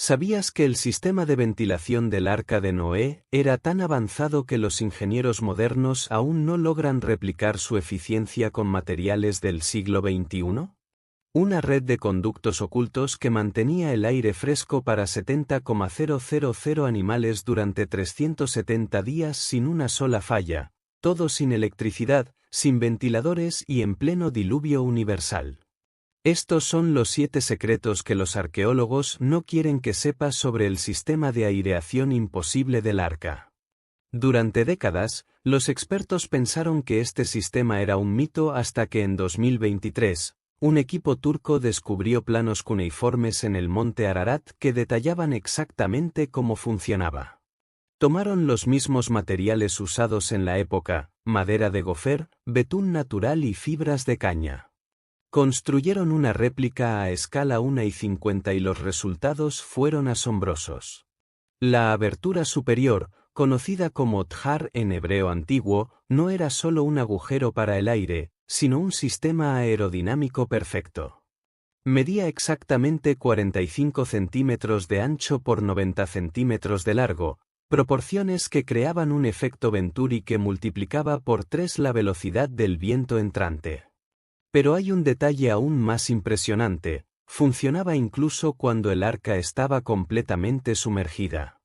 ¿Sabías que el sistema de ventilación del Arca de Noé era tan avanzado que los ingenieros modernos aún no logran replicar su eficiencia con materiales del siglo XXI? Una red de conductos ocultos que mantenía el aire fresco para 70,000 animales durante 370 días sin una sola falla, todo sin electricidad, sin ventiladores y en pleno diluvio universal. Estos son los 7 secretos que los arqueólogos no quieren que sepas sobre el sistema de aireación imposible del Arca. Durante décadas, los expertos pensaron que este sistema era un mito hasta que en 2023, un equipo turco descubrió planos cuneiformes en el monte Ararat que detallaban exactamente cómo funcionaba. Tomaron los mismos materiales usados en la época, madera de gofer, betún natural y fibras de caña. Construyeron una réplica a escala 1:50 y los resultados fueron asombrosos. La abertura superior, conocida como Tjar en hebreo antiguo, no era solo un agujero para el aire, sino un sistema aerodinámico perfecto. Medía exactamente 45 centímetros de ancho por 90 centímetros de largo, proporciones que creaban un efecto Venturi que multiplicaba por 3 la velocidad del viento entrante. Pero hay un detalle aún más impresionante: funcionaba incluso cuando el arca estaba completamente sumergida.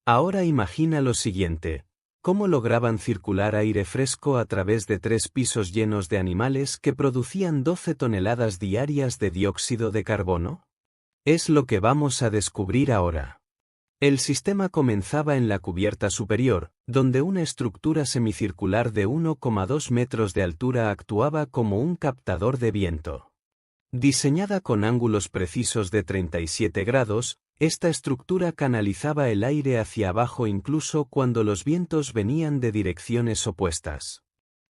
Ahora imagina lo siguiente: ¿cómo lograban circular aire fresco a través de 3 pisos llenos de animales que producían 12 toneladas diarias de dióxido de carbono? Es lo que vamos a descubrir ahora. El sistema comenzaba en la cubierta superior, donde una estructura semicircular de 1,2 metros de altura actuaba como un captador de viento. Diseñada con ángulos precisos de 37 grados, esta estructura canalizaba el aire hacia abajo incluso cuando los vientos venían de direcciones opuestas.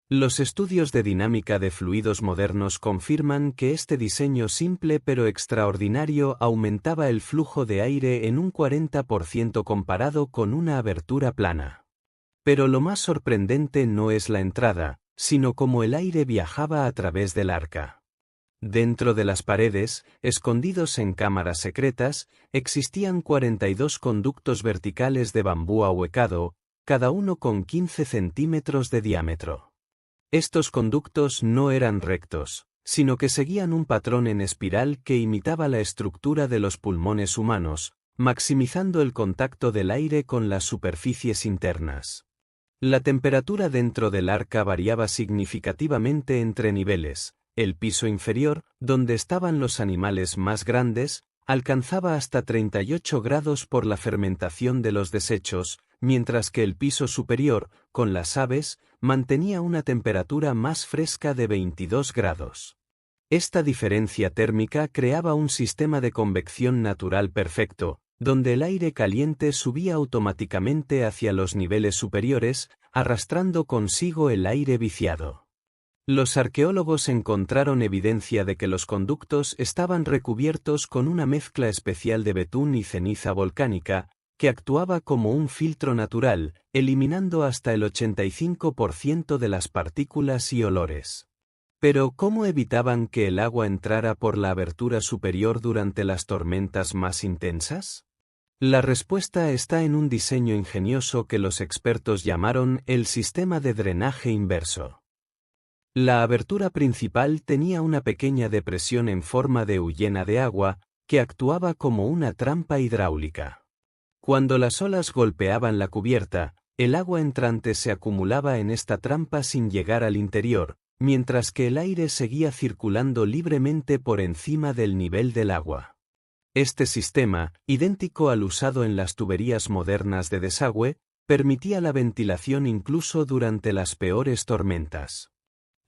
Los estudios de dinámica de fluidos modernos confirman que este diseño simple pero extraordinario aumentaba el flujo de aire en un 40% comparado con una abertura plana. Pero lo más sorprendente no es la entrada, sino cómo el aire viajaba a través del arca. Dentro de las paredes, escondidos en cámaras secretas, existían 42 conductos verticales de bambú ahuecado, cada uno con 15 centímetros de diámetro. Estos conductos no eran rectos, sino que seguían un patrón en espiral que imitaba la estructura de los pulmones humanos, maximizando el contacto del aire con las superficies internas. La temperatura dentro del arca variaba significativamente entre niveles. El piso inferior, donde estaban los animales más grandes, alcanzaba hasta 38 grados por la fermentación de los desechos, mientras que el piso superior, con las aves, mantenía una temperatura más fresca de 22 grados. Esta diferencia térmica creaba un sistema de convección natural perfecto, donde el aire caliente subía automáticamente hacia los niveles superiores, arrastrando consigo el aire viciado. Los arqueólogos encontraron evidencia de que los conductos estaban recubiertos con una mezcla especial de betún y ceniza volcánica, que actuaba como un filtro natural, eliminando hasta el 85% de las partículas y olores. Pero ¿cómo evitaban que el agua entrara por la abertura superior durante las tormentas más intensas? La respuesta está en un diseño ingenioso que los expertos llamaron el sistema de drenaje inverso. La abertura principal tenía una pequeña depresión en forma de U llena de agua, que actuaba como una trampa hidráulica. Cuando las olas golpeaban la cubierta, el agua entrante se acumulaba en esta trampa sin llegar al interior, mientras que el aire seguía circulando libremente por encima del nivel del agua. Este sistema, idéntico al usado en las tuberías modernas de desagüe, permitía la ventilación incluso durante las peores tormentas.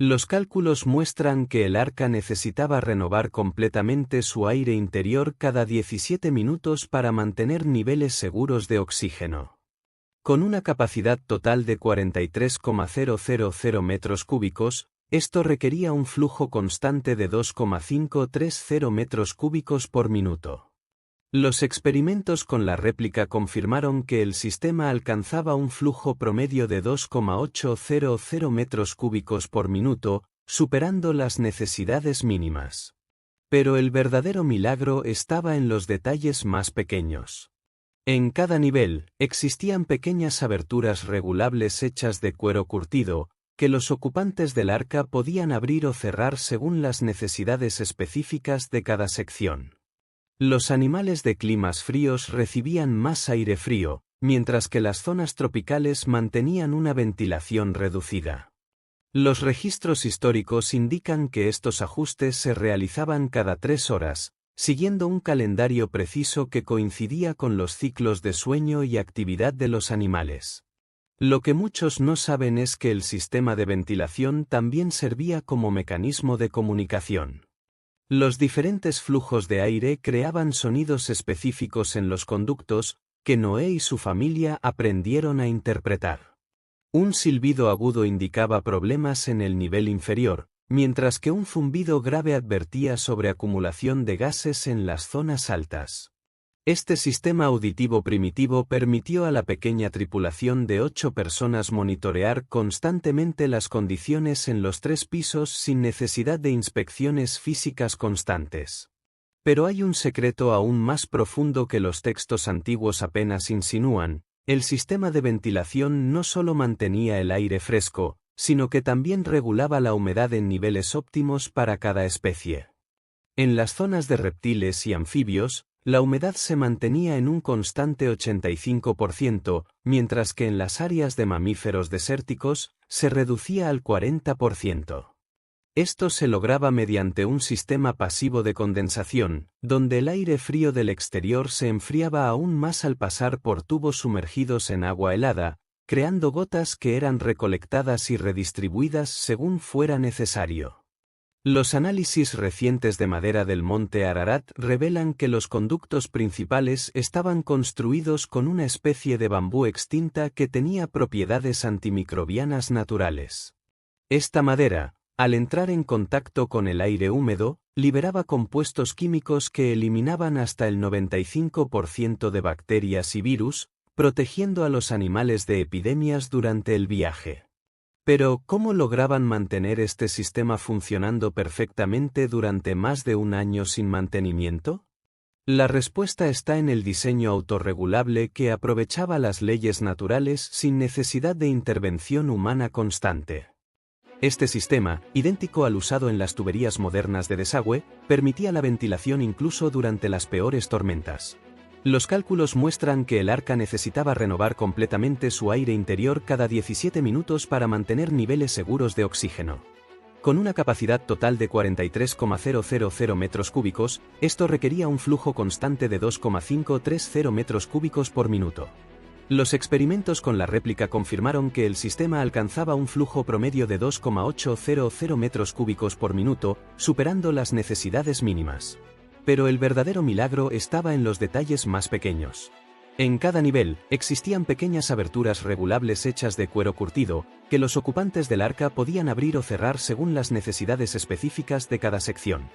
Los cálculos muestran que el arca necesitaba renovar completamente su aire interior cada 17 minutos para mantener niveles seguros de oxígeno. Con una capacidad total de 43,000 metros cúbicos, esto requería un flujo constante de 2,530 metros cúbicos por minuto. Los experimentos con la réplica confirmaron que el sistema alcanzaba un flujo promedio de 2,800 metros cúbicos por minuto, superando las necesidades mínimas. Pero el verdadero milagro estaba en los detalles más pequeños. En cada nivel, existían pequeñas aberturas regulables hechas de cuero curtido, que los ocupantes del arca podían abrir o cerrar según las necesidades específicas de cada sección. Los animales de climas fríos recibían más aire frío, mientras que las zonas tropicales mantenían una ventilación reducida. Los registros históricos indican que estos ajustes se realizaban cada 3 horas, siguiendo un calendario preciso que coincidía con los ciclos de sueño y actividad de los animales. Lo que muchos no saben es que el sistema de ventilación también servía como mecanismo de comunicación. Los diferentes flujos de aire creaban sonidos específicos en los conductos, que Noé y su familia aprendieron a interpretar. Un silbido agudo indicaba problemas en el nivel inferior, mientras que un zumbido grave advertía sobre acumulación de gases en las zonas altas. Este sistema auditivo primitivo permitió a la pequeña tripulación de 8 personas monitorear constantemente las condiciones en los 3 pisos sin necesidad de inspecciones físicas constantes. Pero hay un secreto aún más profundo que los textos antiguos apenas insinúan: el sistema de ventilación no solo mantenía el aire fresco, sino que también regulaba la humedad en niveles óptimos para cada especie. En las zonas de reptiles y anfibios, la humedad se mantenía en un constante 85%, mientras que en las áreas de mamíferos desérticos, se reducía al 40%. Esto se lograba mediante un sistema pasivo de condensación, donde el aire frío del exterior se enfriaba aún más al pasar por tubos sumergidos en agua helada, creando gotas que eran recolectadas y redistribuidas según fuera necesario. Los análisis recientes de madera del monte Ararat revelan que los conductos principales estaban construidos con una especie de bambú extinta que tenía propiedades antimicrobianas naturales. Esta madera, al entrar en contacto con el aire húmedo, liberaba compuestos químicos que eliminaban hasta el 95% de bacterias y virus, protegiendo a los animales de epidemias durante el viaje. Pero, ¿cómo lograban mantener este sistema funcionando perfectamente durante más de un año sin mantenimiento? La respuesta está en el diseño autorregulable que aprovechaba las leyes naturales sin necesidad de intervención humana constante. Este sistema, idéntico al usado en las tuberías modernas de desagüe, permitía la ventilación incluso durante las peores tormentas. Los cálculos muestran que el arca necesitaba renovar completamente su aire interior cada 17 minutos para mantener niveles seguros de oxígeno. Con una capacidad total de 43,000 metros cúbicos, esto requería un flujo constante de 2,530 metros cúbicos por minuto. Los experimentos con la réplica confirmaron que el sistema alcanzaba un flujo promedio de 2,800 metros cúbicos por minuto, superando las necesidades mínimas. Pero el verdadero milagro estaba en los detalles más pequeños. En cada nivel, existían pequeñas aberturas regulables hechas de cuero curtido, que los ocupantes del arca podían abrir o cerrar según las necesidades específicas de cada sección.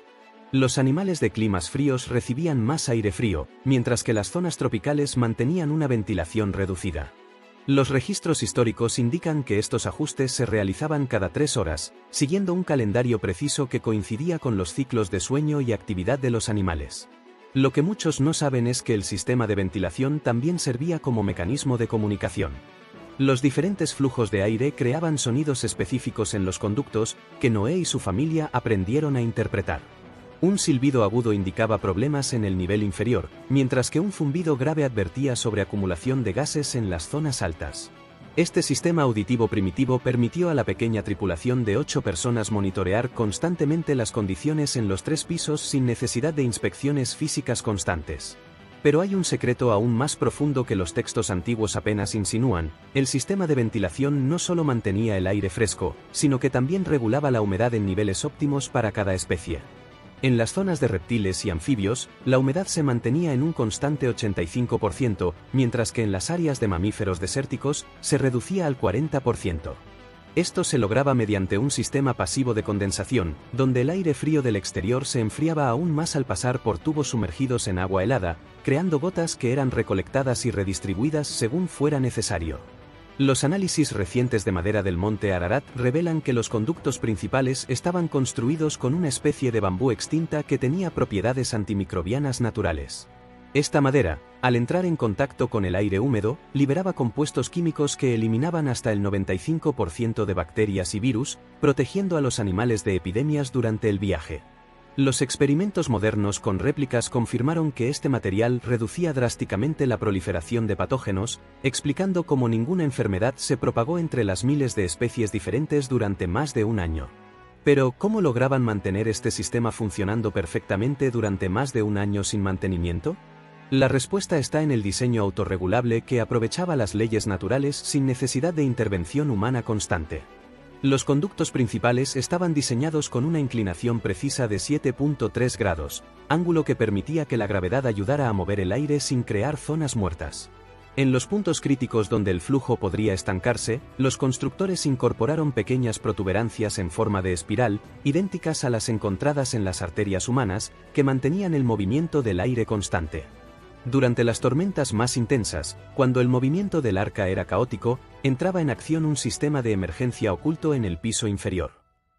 Los animales de climas fríos recibían más aire frío, mientras que las zonas tropicales mantenían una ventilación reducida. Los registros históricos indican que estos ajustes se realizaban cada 3 horas, siguiendo un calendario preciso que coincidía con los ciclos de sueño y actividad de los animales. Lo que muchos no saben es que el sistema de ventilación también servía como mecanismo de comunicación. Los diferentes flujos de aire creaban sonidos específicos en los conductos, que Noé y su familia aprendieron a interpretar. Un silbido agudo indicaba problemas en el nivel inferior, mientras que un zumbido grave advertía sobre acumulación de gases en las zonas altas. Este sistema auditivo primitivo permitió a la pequeña tripulación de 8 personas monitorear constantemente las condiciones en los 3 pisos sin necesidad de inspecciones físicas constantes. Pero hay un secreto aún más profundo que los textos antiguos apenas insinúan: el sistema de ventilación no solo mantenía el aire fresco, sino que también regulaba la humedad en niveles óptimos para cada especie. En las zonas de reptiles y anfibios, la humedad se mantenía en un constante 85%, mientras que en las áreas de mamíferos desérticos, se reducía al 40%. Esto se lograba mediante un sistema pasivo de condensación, donde el aire frío del exterior se enfriaba aún más al pasar por tubos sumergidos en agua helada, creando gotas que eran recolectadas y redistribuidas según fuera necesario. Los análisis recientes de madera del monte Ararat revelan que los conductos principales estaban construidos con una especie de bambú extinta que tenía propiedades antimicrobianas naturales. Esta madera, al entrar en contacto con el aire húmedo, liberaba compuestos químicos que eliminaban hasta el 95% de bacterias y virus, protegiendo a los animales de epidemias durante el viaje. Los experimentos modernos con réplicas confirmaron que este material reducía drásticamente la proliferación de patógenos, explicando cómo ninguna enfermedad se propagó entre las miles de especies diferentes durante más de un año. Pero, ¿cómo lograban mantener este sistema funcionando perfectamente durante más de un año sin mantenimiento? La respuesta está en el diseño autorregulable que aprovechaba las leyes naturales sin necesidad de intervención humana constante. Los conductos principales estaban diseñados con una inclinación precisa de 7.3 grados, ángulo que permitía que la gravedad ayudara a mover el aire sin crear zonas muertas. En los puntos críticos donde el flujo podría estancarse, los constructores incorporaron pequeñas protuberancias en forma de espiral, idénticas a las encontradas en las arterias humanas, que mantenían el movimiento del aire constante. Durante las tormentas más intensas, cuando el movimiento del arca era caótico, entraba en acción un sistema de emergencia oculto en el piso inferior.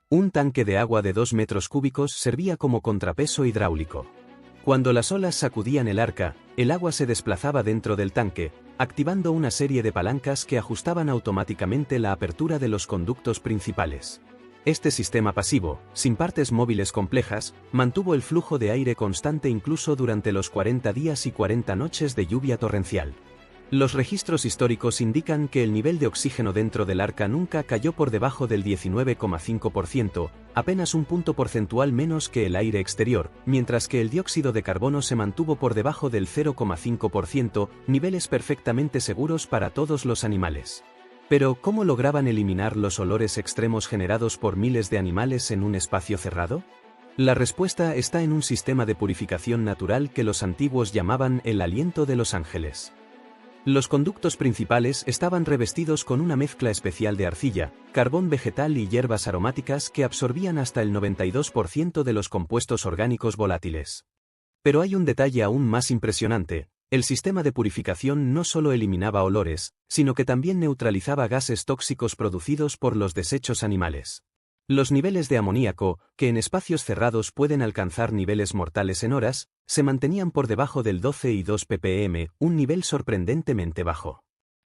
Un tanque de agua de 2 metros cúbicos servía como contrapeso hidráulico. Cuando las olas sacudían el arca, el agua se desplazaba dentro del tanque, activando una serie de palancas que ajustaban automáticamente la apertura de los conductos principales. Este sistema pasivo, sin partes móviles complejas, mantuvo el flujo de aire constante incluso durante los 40 días y 40 noches de lluvia torrencial. Los registros históricos indican que el nivel de oxígeno dentro del arca nunca cayó por debajo del 19,5%, apenas un punto porcentual menos que el aire exterior, mientras que el dióxido de carbono se mantuvo por debajo del 0,5%, niveles perfectamente seguros para todos los animales. Pero, ¿cómo lograban eliminar los olores extremos generados por miles de animales en un espacio cerrado? La respuesta está en un sistema de purificación natural que los antiguos llamaban el aliento de los ángeles. Los conductos principales estaban revestidos con una mezcla especial de arcilla, carbón vegetal y hierbas aromáticas que absorbían hasta el 92% de los compuestos orgánicos volátiles. Pero hay un detalle aún más impresionante. El sistema de purificación no solo eliminaba olores, sino que también neutralizaba gases tóxicos producidos por los desechos animales. Los niveles de amoníaco, que en espacios cerrados pueden alcanzar niveles mortales en horas, se mantenían por debajo del 12,2 ppm, un nivel sorprendentemente bajo.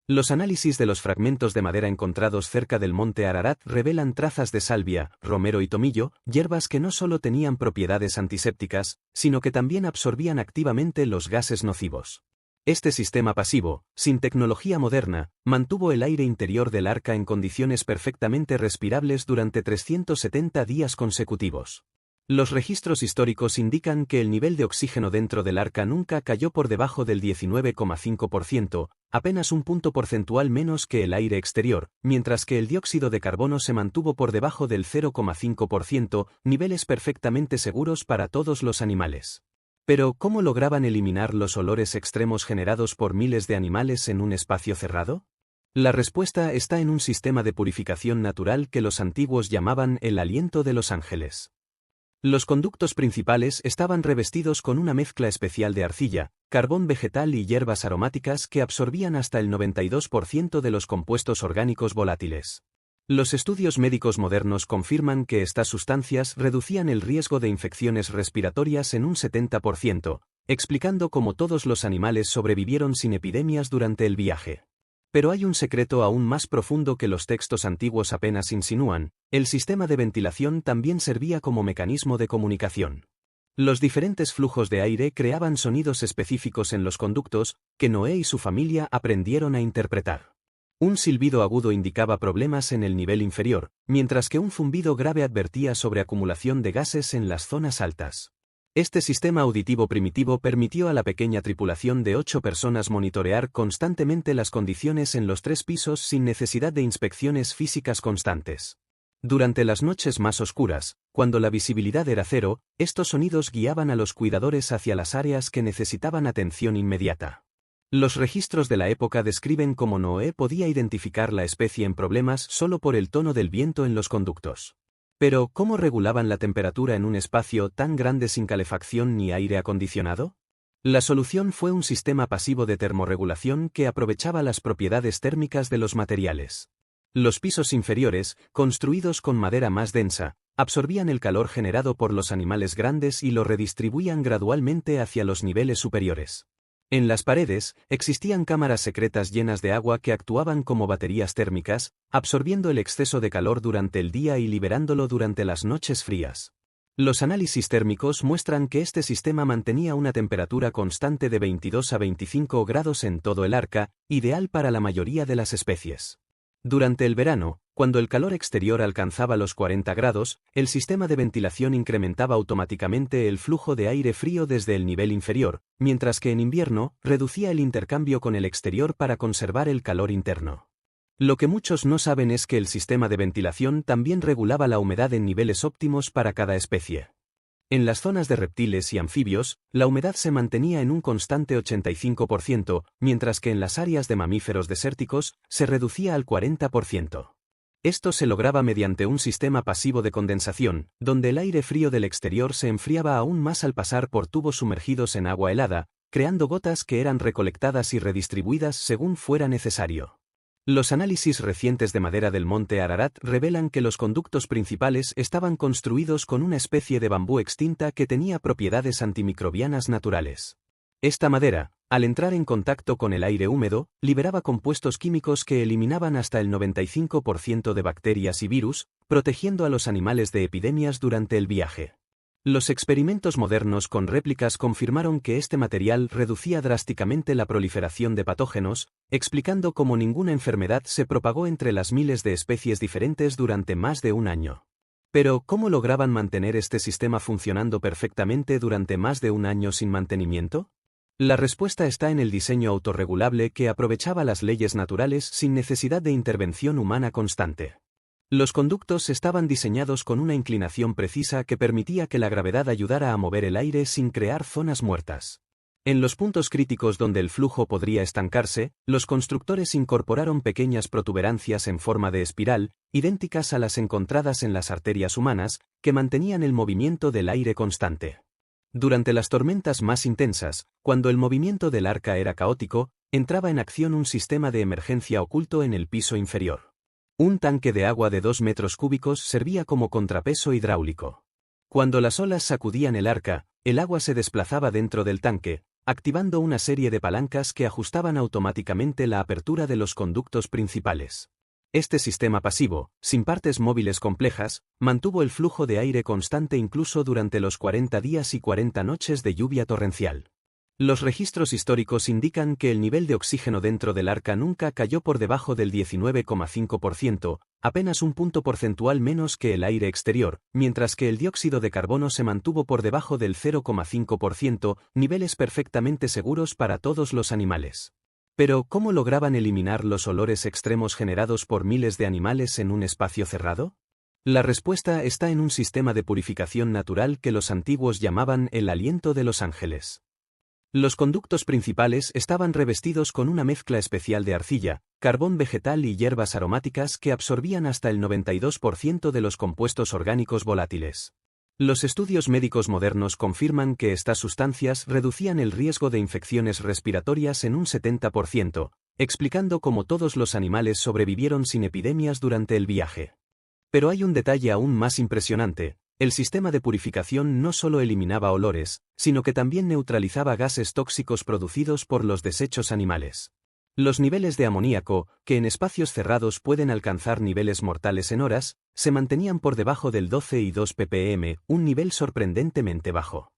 Los análisis de los fragmentos de madera encontrados cerca del monte Ararat revelan trazas de salvia, romero y tomillo, hierbas que no solo tenían propiedades antisépticas, sino que también absorbían activamente los gases nocivos. Este sistema pasivo, sin tecnología moderna, mantuvo el aire interior del arca en condiciones perfectamente respirables durante 370 días consecutivos. Los registros históricos indican que el nivel de oxígeno dentro del arca nunca cayó por debajo del 19,5%, apenas un punto porcentual menos que el aire exterior, mientras que el dióxido de carbono se mantuvo por debajo del 0,5%, niveles perfectamente seguros para todos los animales. Pero, ¿cómo lograban eliminar los olores extremos generados por miles de animales en un espacio cerrado? La respuesta está en un sistema de purificación natural que los antiguos llamaban el aliento de los ángeles. Los conductos principales estaban revestidos con una mezcla especial de arcilla, carbón vegetal y hierbas aromáticas que absorbían hasta el 92% de los compuestos orgánicos volátiles. Los estudios médicos modernos confirman que estas sustancias reducían el riesgo de infecciones respiratorias en un 70%, explicando cómo todos los animales sobrevivieron sin epidemias durante el viaje. Pero hay un secreto aún más profundo que los textos antiguos apenas insinúan: el sistema de ventilación también servía como mecanismo de comunicación. Los diferentes flujos de aire creaban sonidos específicos en los conductos, que Noé y su familia aprendieron a interpretar. Un silbido agudo indicaba problemas en el nivel inferior, mientras que un zumbido grave advertía sobre acumulación de gases en las zonas altas. Este sistema auditivo primitivo permitió a la pequeña tripulación de 8 personas monitorear constantemente las condiciones en los 3 pisos sin necesidad de inspecciones físicas constantes. Durante las noches más oscuras, cuando la visibilidad era cero, estos sonidos guiaban a los cuidadores hacia las áreas que necesitaban atención inmediata. Los registros de la época describen cómo Noé podía identificar la especie en problemas solo por el tono del viento en los conductos. Pero, ¿cómo regulaban la temperatura en un espacio tan grande sin calefacción ni aire acondicionado? La solución fue un sistema pasivo de termorregulación que aprovechaba las propiedades térmicas de los materiales. Los pisos inferiores, construidos con madera más densa, absorbían el calor generado por los animales grandes y lo redistribuían gradualmente hacia los niveles superiores. En las paredes, existían cámaras secretas llenas de agua que actuaban como baterías térmicas, absorbiendo el exceso de calor durante el día y liberándolo durante las noches frías. Los análisis térmicos muestran que este sistema mantenía una temperatura constante de 22 a 25 grados en todo el arca, ideal para la mayoría de las especies. Durante el verano, cuando el calor exterior alcanzaba los 40 grados, el sistema de ventilación incrementaba automáticamente el flujo de aire frío desde el nivel inferior, mientras que en invierno, reducía el intercambio con el exterior para conservar el calor interno. Lo que muchos no saben es que el sistema de ventilación también regulaba la humedad en niveles óptimos para cada especie. En las zonas de reptiles y anfibios, la humedad se mantenía en un constante 85%, mientras que en las áreas de mamíferos desérticos se reducía al 40%. Esto se lograba mediante un sistema pasivo de condensación, donde el aire frío del exterior se enfriaba aún más al pasar por tubos sumergidos en agua helada, creando gotas que eran recolectadas y redistribuidas según fuera necesario. Los análisis recientes de madera del monte Ararat revelan que los conductos principales estaban construidos con una especie de bambú extinta que tenía propiedades antimicrobianas naturales. Esta madera, al entrar en contacto con el aire húmedo, liberaba compuestos químicos que eliminaban hasta el 95% de bacterias y virus, protegiendo a los animales de epidemias durante el viaje. Los experimentos modernos con réplicas confirmaron que este material reducía drásticamente la proliferación de patógenos, explicando cómo ninguna enfermedad se propagó entre las miles de especies diferentes durante más de un año. Pero, ¿cómo lograban mantener este sistema funcionando perfectamente durante más de un año sin mantenimiento? La respuesta está en el diseño autorregulable que aprovechaba las leyes naturales sin necesidad de intervención humana constante. Los conductos estaban diseñados con una inclinación precisa que permitía que la gravedad ayudara a mover el aire sin crear zonas muertas. En los puntos críticos donde el flujo podría estancarse, los constructores incorporaron pequeñas protuberancias en forma de espiral, idénticas a las encontradas en las arterias humanas, que mantenían el movimiento del aire constante. Durante las tormentas más intensas, cuando el movimiento del arca era caótico, entraba en acción un sistema de emergencia oculto en el piso inferior. Un tanque de agua de 2 metros cúbicos servía como contrapeso hidráulico. Cuando las olas sacudían el arca, el agua se desplazaba dentro del tanque, activando una serie de palancas que ajustaban automáticamente la apertura de los conductos principales. Este sistema pasivo, sin partes móviles complejas, mantuvo el flujo de aire constante incluso durante los 40 días y 40 noches de lluvia torrencial. Los registros históricos indican que el nivel de oxígeno dentro del arca nunca cayó por debajo del 19,5%, apenas un punto porcentual menos que el aire exterior, mientras que el dióxido de carbono se mantuvo por debajo del 0,5%, niveles perfectamente seguros para todos los animales. Pero, ¿cómo lograban eliminar los olores extremos generados por miles de animales en un espacio cerrado? La respuesta está en un sistema de purificación natural que los antiguos llamaban el aliento de los ángeles. Los conductos principales estaban revestidos con una mezcla especial de arcilla, carbón vegetal y hierbas aromáticas que absorbían hasta el 92% de los compuestos orgánicos volátiles. Los estudios médicos modernos confirman que estas sustancias reducían el riesgo de infecciones respiratorias en un 70%, explicando cómo todos los animales sobrevivieron sin epidemias durante el viaje. Pero hay un detalle aún más impresionante. El sistema de purificación no solo eliminaba olores, sino que también neutralizaba gases tóxicos producidos por los desechos animales. Los niveles de amoníaco, que en espacios cerrados pueden alcanzar niveles mortales en horas, se mantenían por debajo del 12,2 ppm, un nivel sorprendentemente bajo.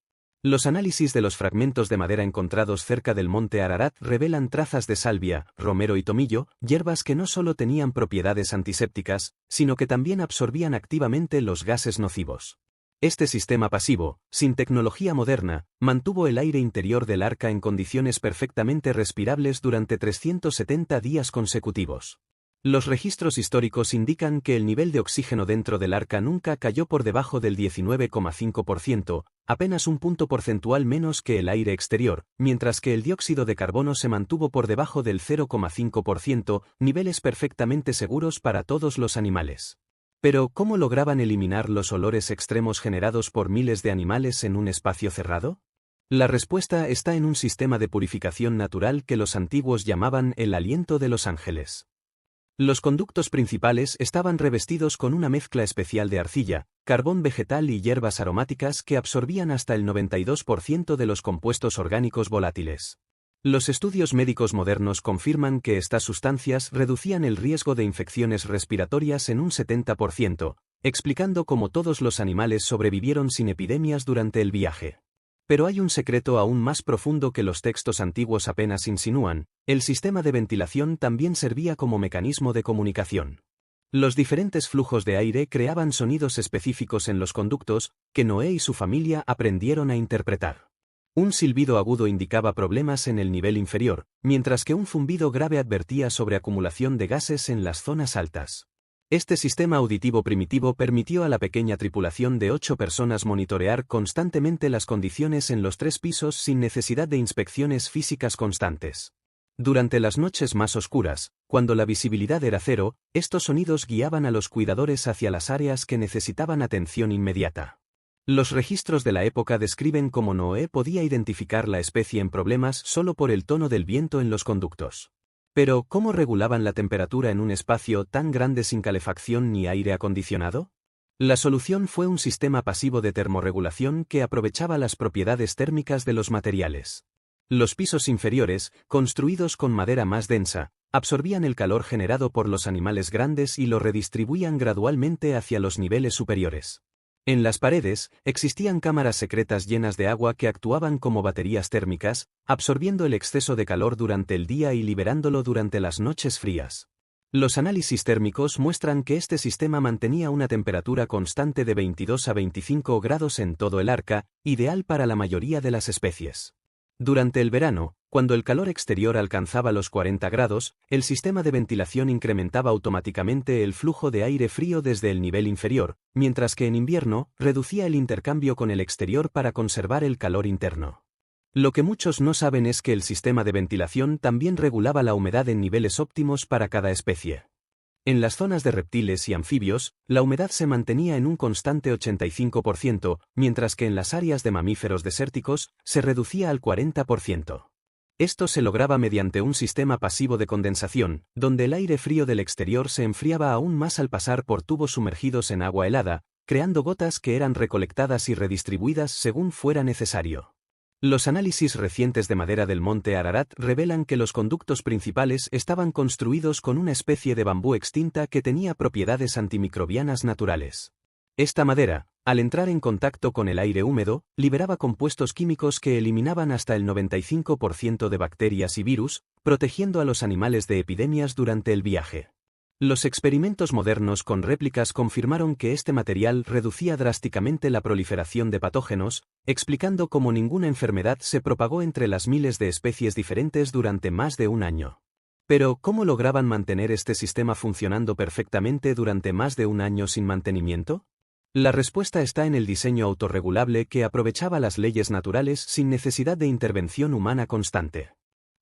Los análisis de los fragmentos de madera encontrados cerca del monte Ararat revelan trazas de salvia, romero y tomillo, hierbas que no solo tenían propiedades antisépticas, sino que también absorbían activamente los gases nocivos. Este sistema pasivo, sin tecnología moderna, mantuvo el aire interior del arca en condiciones perfectamente respirables durante 370 días consecutivos. Los registros históricos indican que el nivel de oxígeno dentro del arca nunca cayó por debajo del 19,5%, apenas un punto porcentual menos que el aire exterior, mientras que el dióxido de carbono se mantuvo por debajo del 0,5%, niveles perfectamente seguros para todos los animales. Pero, ¿cómo lograban eliminar los olores extremos generados por miles de animales en un espacio cerrado? La respuesta está en un sistema de purificación natural que los antiguos llamaban el aliento de los ángeles. Los conductos principales estaban revestidos con una mezcla especial de arcilla, carbón vegetal y hierbas aromáticas que absorbían hasta el 92% de los compuestos orgánicos volátiles. Los estudios médicos modernos confirman que estas sustancias reducían el riesgo de infecciones respiratorias en un 70%, explicando cómo todos los animales sobrevivieron sin epidemias durante el viaje. Pero hay un secreto aún más profundo que los textos antiguos apenas insinúan: el sistema de ventilación también servía como mecanismo de comunicación. Los diferentes flujos de aire creaban sonidos específicos en los conductos, que Noé y su familia aprendieron a interpretar. Un silbido agudo indicaba problemas en el nivel inferior, mientras que un zumbido grave advertía sobre acumulación de gases en las zonas altas. Este sistema auditivo primitivo permitió a la pequeña tripulación de 8 personas monitorear constantemente las condiciones en los 3 pisos sin necesidad de inspecciones físicas constantes. Durante las noches más oscuras, cuando la visibilidad era cero, estos sonidos guiaban a los cuidadores hacia las áreas que necesitaban atención inmediata. Los registros de la época describen cómo Noé podía identificar la especie en problemas solo por el tono del viento en los conductos. Pero, ¿cómo regulaban la temperatura en un espacio tan grande sin calefacción ni aire acondicionado? La solución fue un sistema pasivo de termorregulación que aprovechaba las propiedades térmicas de los materiales. Los pisos inferiores, construidos con madera más densa, absorbían el calor generado por los animales grandes y lo redistribuían gradualmente hacia los niveles superiores. En las paredes, existían cámaras secretas llenas de agua que actuaban como baterías térmicas, absorbiendo el exceso de calor durante el día y liberándolo durante las noches frías. Los análisis térmicos muestran que este sistema mantenía una temperatura constante de 22 a 25 grados en todo el arca, ideal para la mayoría de las especies. Durante el verano, cuando el calor exterior alcanzaba los 40 grados, el sistema de ventilación incrementaba automáticamente el flujo de aire frío desde el nivel inferior, mientras que en invierno, reducía el intercambio con el exterior para conservar el calor interno. Lo que muchos no saben es que el sistema de ventilación también regulaba la humedad en niveles óptimos para cada especie. En las zonas de reptiles y anfibios, la humedad se mantenía en un constante 85%, mientras que en las áreas de mamíferos desérticos, se reducía al 40%. Esto se lograba mediante un sistema pasivo de condensación, donde el aire frío del exterior se enfriaba aún más al pasar por tubos sumergidos en agua helada, creando gotas que eran recolectadas y redistribuidas según fuera necesario. Los análisis recientes de madera del monte Ararat revelan que los conductos principales estaban construidos con una especie de bambú extinta que tenía propiedades antimicrobianas naturales. Esta madera, al entrar en contacto con el aire húmedo, liberaba compuestos químicos que eliminaban hasta el 95% de bacterias y virus, protegiendo a los animales de epidemias durante el viaje. Los experimentos modernos con réplicas confirmaron que este material reducía drásticamente la proliferación de patógenos, explicando cómo ninguna enfermedad se propagó entre las miles de especies diferentes durante más de un año. Pero, ¿cómo lograban mantener este sistema funcionando perfectamente durante más de un año sin mantenimiento? La respuesta está en el diseño autorregulable que aprovechaba las leyes naturales sin necesidad de intervención humana constante.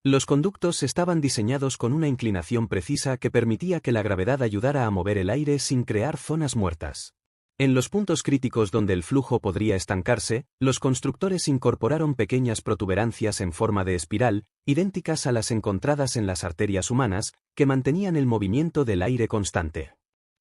Los conductos estaban diseñados con una inclinación precisa que permitía que la gravedad ayudara a mover el aire sin crear zonas muertas. En los puntos críticos donde el flujo podría estancarse, los constructores incorporaron pequeñas protuberancias en forma de espiral, idénticas a las encontradas en las arterias humanas, que mantenían el movimiento del aire constante.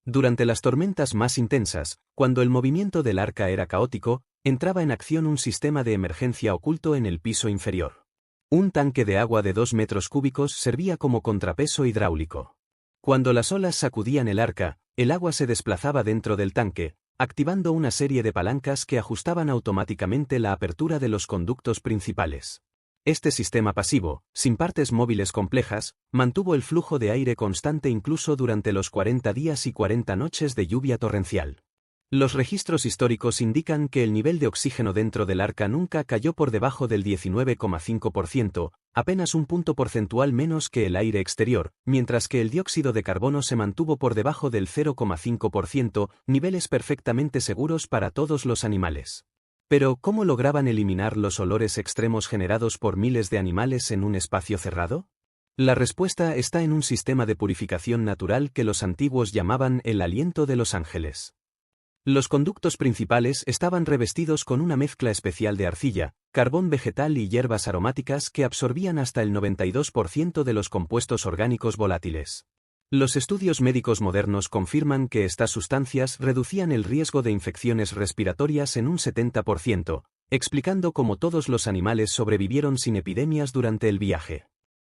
Durante las tormentas más intensas, cuando el movimiento del arca era caótico, entraba en acción un sistema de emergencia oculto en el piso inferior. Un tanque de agua de 2 metros cúbicos servía como contrapeso hidráulico. Cuando las olas sacudían el arca, el agua se desplazaba dentro del tanque, activando una serie de palancas que ajustaban automáticamente la apertura de los conductos principales. Este sistema pasivo, sin partes móviles complejas, mantuvo el flujo de aire constante incluso durante los 40 días y 40 noches de lluvia torrencial. Los registros históricos indican que el nivel de oxígeno dentro del arca nunca cayó por debajo del 19,5%, apenas un punto porcentual menos que el aire exterior, mientras que el dióxido de carbono se mantuvo por debajo del 0,5%, niveles perfectamente seguros para todos los animales. Pero, ¿cómo lograban eliminar los olores extremos generados por miles de animales en un espacio cerrado? La respuesta está en un sistema de purificación natural que los antiguos llamaban el aliento de los ángeles. Los conductos principales estaban revestidos con una mezcla especial de arcilla, carbón vegetal y hierbas aromáticas que absorbían hasta el 92% de los compuestos orgánicos volátiles. Los estudios médicos modernos confirman que estas sustancias reducían el riesgo de infecciones respiratorias en un 70%, explicando cómo todos los animales sobrevivieron sin epidemias durante el viaje.